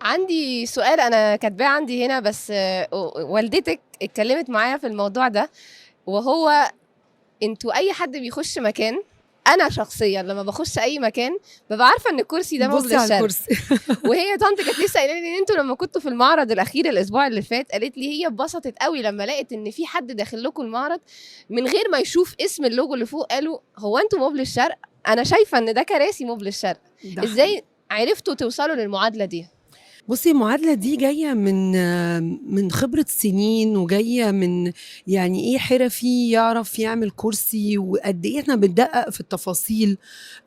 عندي سؤال أنا كاتباه عندي هنا، بس والدتك اتكلمت معايا في الموضوع ده، وهو انتوا أي حد بيخش مكان، أنا شخصيا لما بخش أي مكان ببقى عارفة إن الكرسي ده مبل بصي على الشرق. الكرسي. وهي طنط كانت لسه قايله لي ان انتوا لما كنتوا في المعرض الاخير الاسبوع اللي فات، قالت لي هي اتبسطت قوي لما لقت ان في حد داخل لكم المعرض من غير ما يشوف اسم اللوجو اللي فوق، قالوا هو انتوا مبل الشرق. انا شايفه ان ده كراسي مبل الشرق. ده ازاي عرفتوا توصلوا للمعادله دي؟ بصي، المعادلة دي جاية من خبرة سنين، وجاية من يعني ايه حرفي يعرف يعمل كرسي، وقد ايه احنا بندقق في التفاصيل.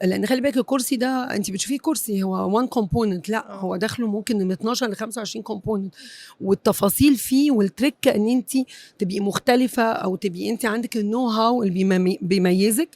لان خلي بالك الكرسي ده انت بتشوفيه كرسي هو وان كومبوننت، لا هو داخله ممكن من 12 ل 25 كومبوننت، والتفاصيل فيه والتريك ان انت تبقي مختلفة، او تبقي انت عندك النو هاو اللي بيميزك.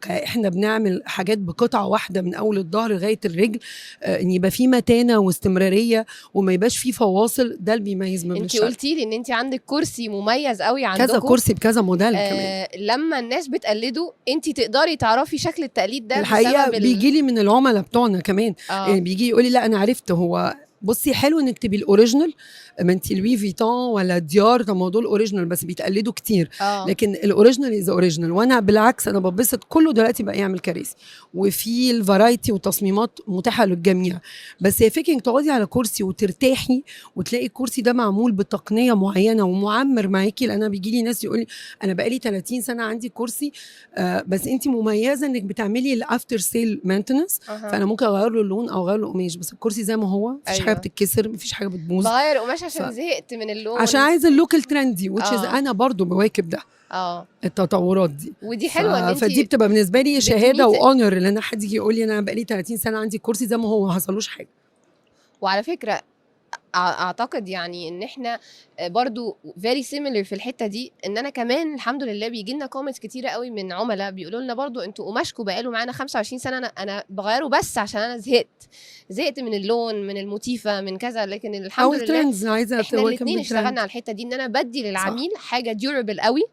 احنا بنعمل حاجات بقطعة واحدة من اول الظهر لغاية الرجل، ان يبقى فيه متانة واستمرارية وما يبقاش فيه فواصل، ده اللي بيميز مبل انت الشرق. قلتي لي ان انت عندك كرسي مميز قوي كذا عندكم، كرسي بكذا موديل كمان. لما الناس بتقلده انت تقدري تعرفي شكل التقليد ده الحقيقه بسبب بيجي لي من العملاء بتوعنا كمان. يعني بيجي يقول لي لا انا عرفت. هو بصي حلو انك تبقي الاوريجينال، ما انت لوي فيتون ولا ديار، طب ما دول اوريجينال بس بيتقلدوا كتير. لكن الاوريجينال از اوريجينال، وانا بالعكس انا ببسط كله دلوقتي بقى يعمل كراسي، وفي الفرايتي وتصميمات متاحه للجميع. بس هي فكره انك تقعدي على كرسي وترتاحي، وتلاقي الكرسي ده معمول بتقنيه معينه ومعمر معاكي. لان انا بيجي لي ناس يقول لي انا بقالي 30 سنه عندي كرسي، بس انت مميزه انك بتعملي الافتر سيل مينتنس، فانا ممكن اغير له اللون او اغير له قماش، بس الكرسي زي ما هو مفيش حاجه بتتكسر، مفيش حاجه بتبوظ. بغير قماش عشان زهقت من اللون، عشان عايزه اللوك الترندي انا برضو بواكب ده. التطورات دي ودي حلوه ان انت فدي بتبقى بالنسبه لي شهاده واونر، ان انا حد يجي يقول لي انا بقالي 30 سنه عندي كرسي زي ما هو ما حصلوش حاجه. وعلى فكره اعتقد يعني ان احنا برضو very similar في الحته دي، ان انا كمان الحمد لله بيجي لنا كومنتس كتيره قوي من عملاء بيقولوا لنا برضو انتوا قماشكم بقاله معانا 25 سنه، انا بغيره بس عشان انا زهقت من اللون، من الموتيفه، من كذا. لكن الحمد لله عايزه احنا الاثنين اشتغلنا على الحته دي، ان انا بدي للعميل حاجه ديورابل قوي،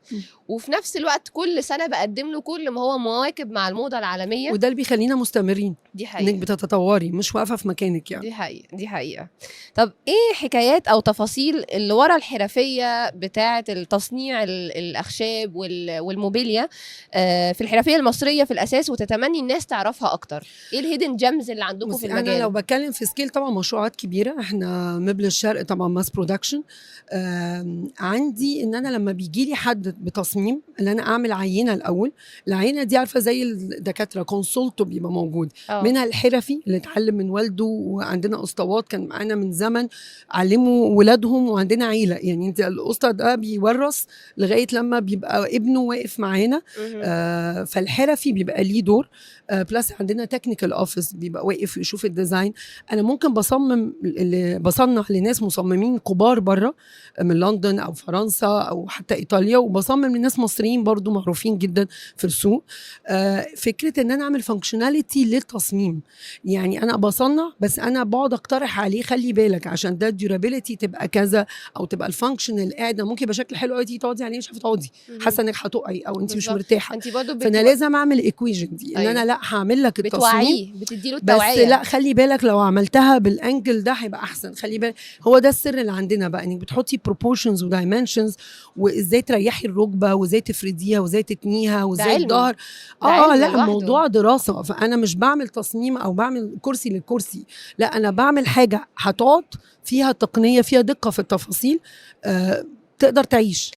وفي نفس الوقت كل سنه بقدم له كل ما هو مواكب مع الموضه العالميه، وده اللي بيخلينا مستمرين. دي حقيقة. انك بتتطوري مش واقفه في مكانك يعني. دي حقيقه. طب ايه حكايات او تفاصيل اللي ورا الحرفيه بتاعه التصنيع الاخشاب والموبيليا في الحرفيه المصريه في الاساس، وتتمني الناس تعرفها اكتر؟ ايه الهيدن جيمز اللي عندكم في المجال؟ انا لو بتكلم في سكيل طبعا مشروعات كبيره، احنا مبل الشرق طبعا ماس برودكشن. عندي ان انا لما بيجي لي حد بتصميم، ان انا اعمل عينه الاول. العينه دي عارفه زي الدكاتره كونسولتو بيبقى موجود منها الحرفي اللي اتعلم من والده، وعندنا اسطوات كان معانا من زمن علموا ولادهم، وعندنا عيله يعني انت الاسطى ده بيورث لغايه لما بيبقى ابنه واقف معانا. فالحرفي بيبقى ليه دور. بلس عندنا تكنيكال اوفيس بيبقى واقف يشوف الديزاين. انا ممكن بصنع لناس مصممين كبار بره من لندن او فرنسا او حتى ايطاليا، وبصمم لناس مصريين برضو معروفين جدا في السوق. فكره ان انا اعمل فانكشناليتي للتصميم، يعني انا بصنع بس انا بقعد اقترح عليه خلي بالك عشان ده الديورابيلتي تبقى كذا، او تبقى الفانكشن القاعده ممكن يبقى شكل حلو قوي تيجي تقعدي عليه مش عارفه تقعدي، حاسه انك هتقعي او انت مش مرتاحه. فانا لازم اعمل الايكويجن دي، ان انا لا هعمل لك التصميم بتديله التوعيه، بس لا خلي بالك لو عملتها بالانجل ده هيبقى احسن. خلي بالك هو ده السر اللي عندنا بقى، انك بتحطي بروبورشنز ودايمنشنز، وازاي تريحي الركبه، وازاي تفرديها، وازاي تتنيها، وازاي الظهر. لا الموضوع دراسه. فانا مش بعمل تصميم او بعمل كرسي للكرسي، لا انا بعمل حاجه هتقعد فيها تقنيه، فيها دقه في التفاصيل، تقدر تعيش.